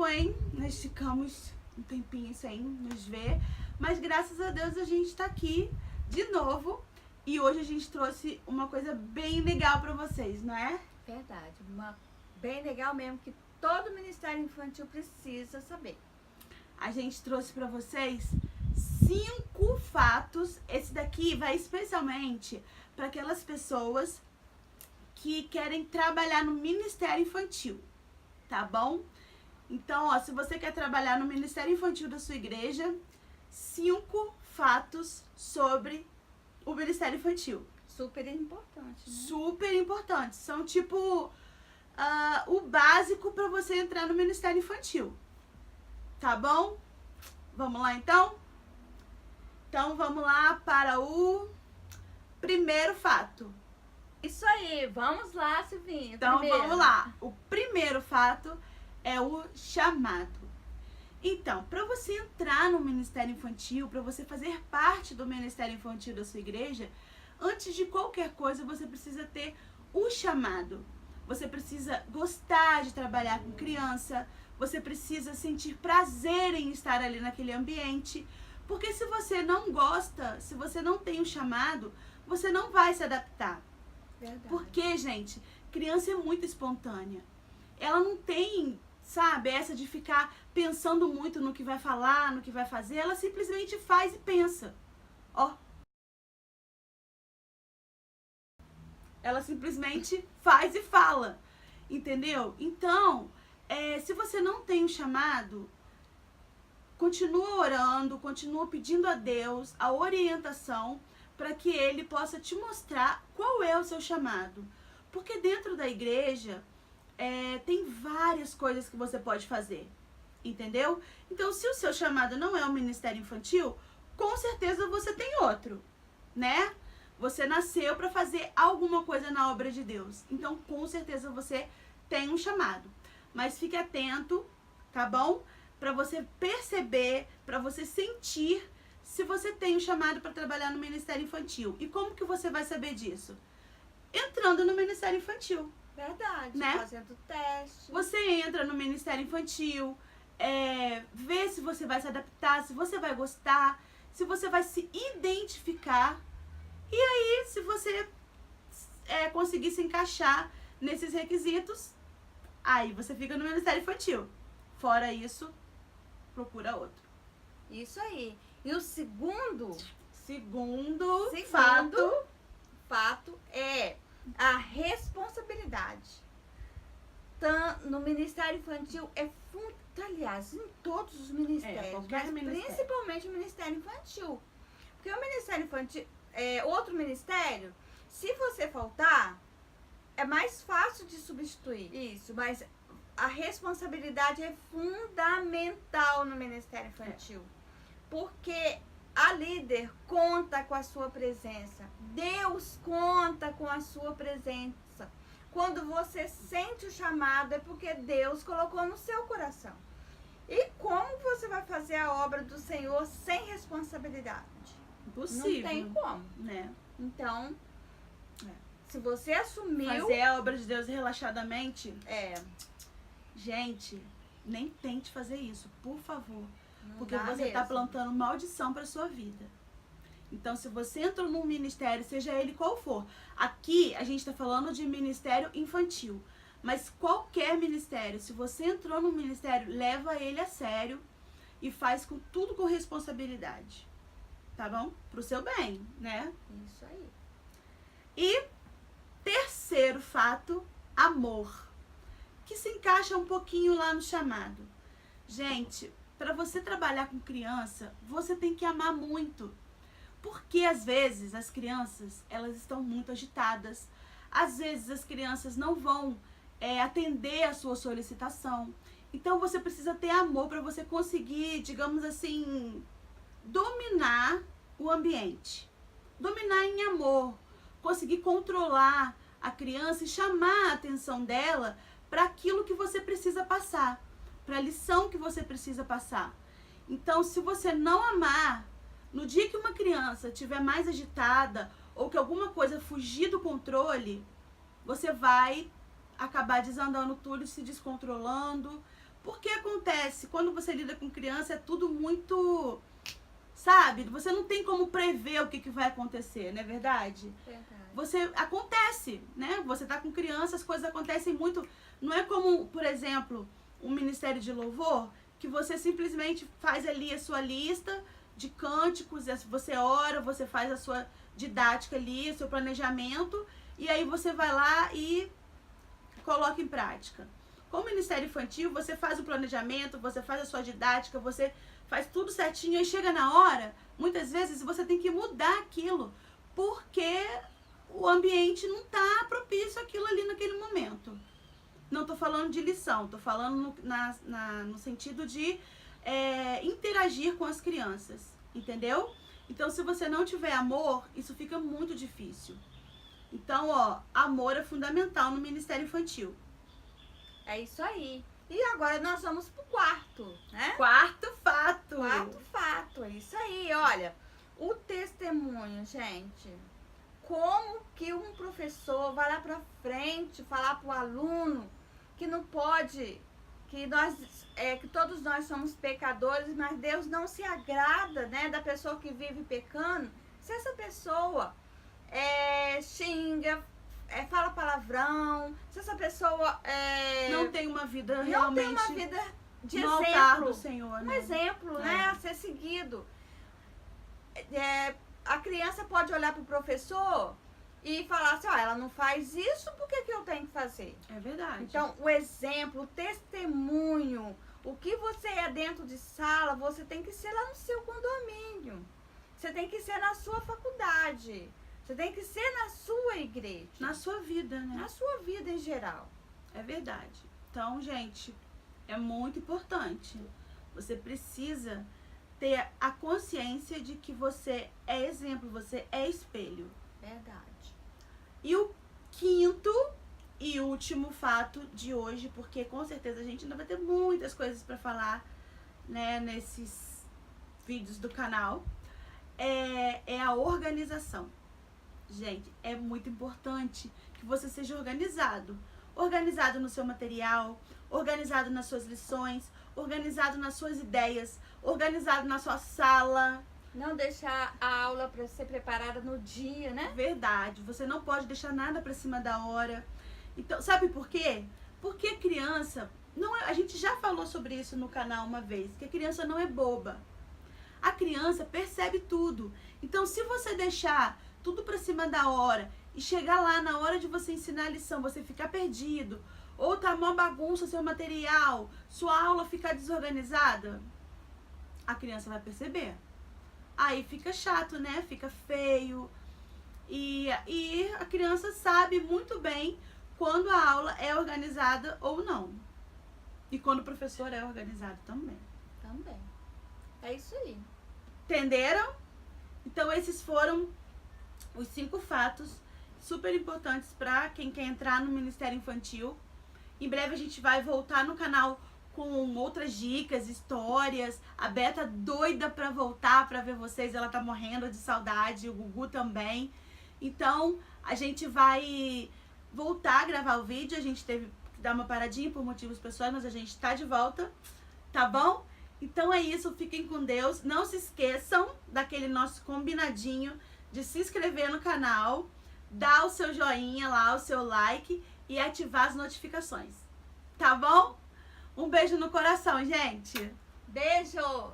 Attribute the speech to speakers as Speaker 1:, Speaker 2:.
Speaker 1: hein? Nós ficamos um tempinho sem nos ver, mas graças a Deus a gente tá aqui de novo e hoje a gente trouxe uma coisa bem legal pra vocês, não é?
Speaker 2: Verdade, uma bem legal mesmo que todo Ministério Infantil precisa saber.
Speaker 1: A gente trouxe pra vocês 5 fatos. Esse daqui vai especialmente para aquelas pessoas que querem trabalhar no Ministério Infantil, tá bom? Então, ó, se você quer trabalhar no Ministério Infantil da sua igreja, 5 fatos sobre o Ministério Infantil.
Speaker 2: Super importante, né?
Speaker 1: Super importantes. São tipo o básico para você entrar no Ministério Infantil. Tá bom? Vamos lá então? Então vamos lá para o primeiro fato.
Speaker 2: Isso aí, vamos lá, Silvinha.
Speaker 1: Então
Speaker 2: primeiro.
Speaker 1: vamos lá. O primeiro fato é o chamado. Então, para você entrar no Ministério Infantil, para você fazer parte do Ministério Infantil da sua igreja, antes de qualquer coisa, você precisa ter o chamado. Você precisa gostar de trabalhar com criança, você precisa sentir prazer em estar ali naquele ambiente, porque se você não gosta, se você não tem o chamado, você não vai se adaptar.
Speaker 2: Verdade.
Speaker 1: Porque, gente, criança é muito espontânea. Ela não tem, sabe, essa de ficar pensando muito no que vai falar, no que vai fazer. Ela simplesmente faz e pensa. Ó. Ela simplesmente faz e fala. Entendeu? Então, se você não tem um chamado, continua orando, continua pedindo a Deus a orientação para que Ele possa te mostrar qual é o seu chamado. Porque dentro da igreja tem várias coisas que você pode fazer, entendeu? Então, se o seu chamado não é o Ministério Infantil, com certeza você tem outro, né? Você nasceu para fazer alguma coisa na obra de Deus. Então, com certeza você tem um chamado. Mas fique atento, tá bom? Para você perceber, para você sentir se você tem um chamado para trabalhar no Ministério Infantil. E como que você vai saber disso? Entrando no Ministério Infantil.
Speaker 2: Verdade,
Speaker 1: né?
Speaker 2: fazendo teste.
Speaker 1: Você entra no Ministério Infantil, vê se você vai se adaptar, se você vai gostar, se você vai se identificar. E aí, se você conseguir se encaixar nesses requisitos, aí você fica no Ministério Infantil. Fora isso, procura outro.
Speaker 2: Isso aí. E o segundo fato é a responsabilidade. No Ministério Infantil aliás, em todos os ministérios, mas principalmente o Ministério Infantil. Porque o Ministério Infantil outro ministério, se você faltar, é mais fácil de substituir. Isso, mas a responsabilidade é fundamental no Ministério Infantil. Porque a líder conta com a sua presença. Deus conta com a sua presença. Quando você sente o chamado, é porque Deus colocou no seu coração. E como você vai fazer a obra do Senhor sem responsabilidade?
Speaker 1: Impossível.
Speaker 2: Não tem como.
Speaker 1: Né?
Speaker 2: Então, se você assumiu...
Speaker 1: Fazer a obra de Deus relaxadamente... Gente, nem tente fazer isso, por favor. Porque você está plantando maldição para sua vida. Então, se você entrou num ministério, seja ele qual for. Aqui, a gente está falando de ministério infantil. Mas qualquer ministério, se você entrou num ministério, leva ele a sério e faz tudo com responsabilidade. Tá bom? Pro seu bem, né?
Speaker 2: Isso aí.
Speaker 1: E terceiro fato, amor. Que se encaixa um pouquinho lá no chamado. Gente, para você trabalhar com criança, você tem que amar muito. Porque às vezes as crianças, elas estão muito agitadas. Às vezes as crianças não vão atender a sua solicitação. Então você precisa ter amor para você conseguir, digamos assim, dominar o ambiente. Dominar em amor. Conseguir controlar a criança e chamar a atenção dela para aquilo que você precisa passar. Para a lição que você precisa passar. Então, se você não amar, no dia que uma criança estiver mais agitada ou que alguma coisa fugir do controle, você vai acabar desandando tudo e se descontrolando, Porque acontece, quando você lida com criança, é tudo muito, sabe? Você não tem como prever o que vai acontecer, não é verdade? Você acontece, né? Você tá com criança, as coisas acontecem muito. Não é como, por exemplo, um ministério de louvor, que você simplesmente faz ali a sua lista de cânticos, você ora, você faz a sua didática ali, seu planejamento, e aí você vai lá e coloca em prática. Com o Ministério Infantil, você faz o planejamento, você faz a sua didática, você faz tudo certinho, e chega na hora, muitas vezes você tem que mudar aquilo, porque o ambiente não está propício àquilo ali naquele momento. Não estou falando de lição, estou falando no sentido de interagir com as crianças, entendeu? Então, se você não tiver amor, isso fica muito difícil. Então, amor é fundamental no Ministério Infantil.
Speaker 2: É isso aí. E agora nós vamos pro quarto, né?
Speaker 1: Quarto fato.
Speaker 2: Quarto fato, é isso aí. Olha, o testemunho, gente. Como que um professor vai lá pra frente falar pro aluno que não pode, que todos nós somos pecadores, mas Deus não se agrada, né, da pessoa que vive pecando. Se essa pessoa xinga, fala palavrão, se essa pessoa
Speaker 1: não tem uma vida realmente,
Speaker 2: não tem uma vida de
Speaker 1: no
Speaker 2: exemplo,
Speaker 1: altar do Senhor, né?
Speaker 2: Um exemplo, né, a ser seguido. A criança pode olhar pro professor e falar assim, ela não faz isso, por que eu tenho que fazer?
Speaker 1: É verdade.
Speaker 2: Então, o exemplo, o testemunho, o que você é dentro de sala, você tem que ser lá no seu condomínio. Você tem que ser na sua faculdade. Você tem que ser na sua igreja.
Speaker 1: Na sua vida, né?
Speaker 2: Na sua vida em geral.
Speaker 1: É verdade. Então, gente, é muito importante. Você precisa ter a consciência de que você é exemplo, você é espelho.
Speaker 2: Verdade.
Speaker 1: E o quinto e último fato de hoje, porque com certeza a gente ainda vai ter muitas coisas para falar, né, nesses vídeos do canal, é a organização. Gente, é muito importante que você seja organizado. Organizado no seu material, organizado nas suas lições, organizado nas suas ideias, organizado na sua sala.
Speaker 2: Não deixar a aula para ser preparada no dia, né?
Speaker 1: Verdade. Você não pode deixar nada para cima da hora. Então, sabe por quê? Porque criança, a gente já falou sobre isso no canal uma vez, que a criança não é boba. A criança percebe tudo. Então, se você deixar tudo para cima da hora e chegar lá na hora de você ensinar a lição, você ficar perdido, ou tá uma bagunça seu material, sua aula ficar desorganizada, a criança vai perceber. Aí fica chato, né? Fica feio. E a criança sabe muito bem quando a aula é organizada ou não. E quando o professor é organizado também.
Speaker 2: Também. É isso aí.
Speaker 1: Entenderam? Então, esses foram os 5 fatos super importantes para quem quer entrar no Ministério Infantil. Em breve a gente vai voltar no canal com outras dicas, histórias. A Beta doida pra voltar pra ver vocês, ela tá morrendo de saudade, o Gugu também. Então, a gente vai voltar a gravar o vídeo, a gente teve que dar uma paradinha por motivos pessoais, mas a gente tá de volta, tá bom? Então é isso, fiquem com Deus. Não se esqueçam daquele nosso combinadinho de se inscrever no canal, dar o seu joinha lá, o seu like e ativar as notificações, tá bom? Um beijo no coração, gente.
Speaker 2: Beijo!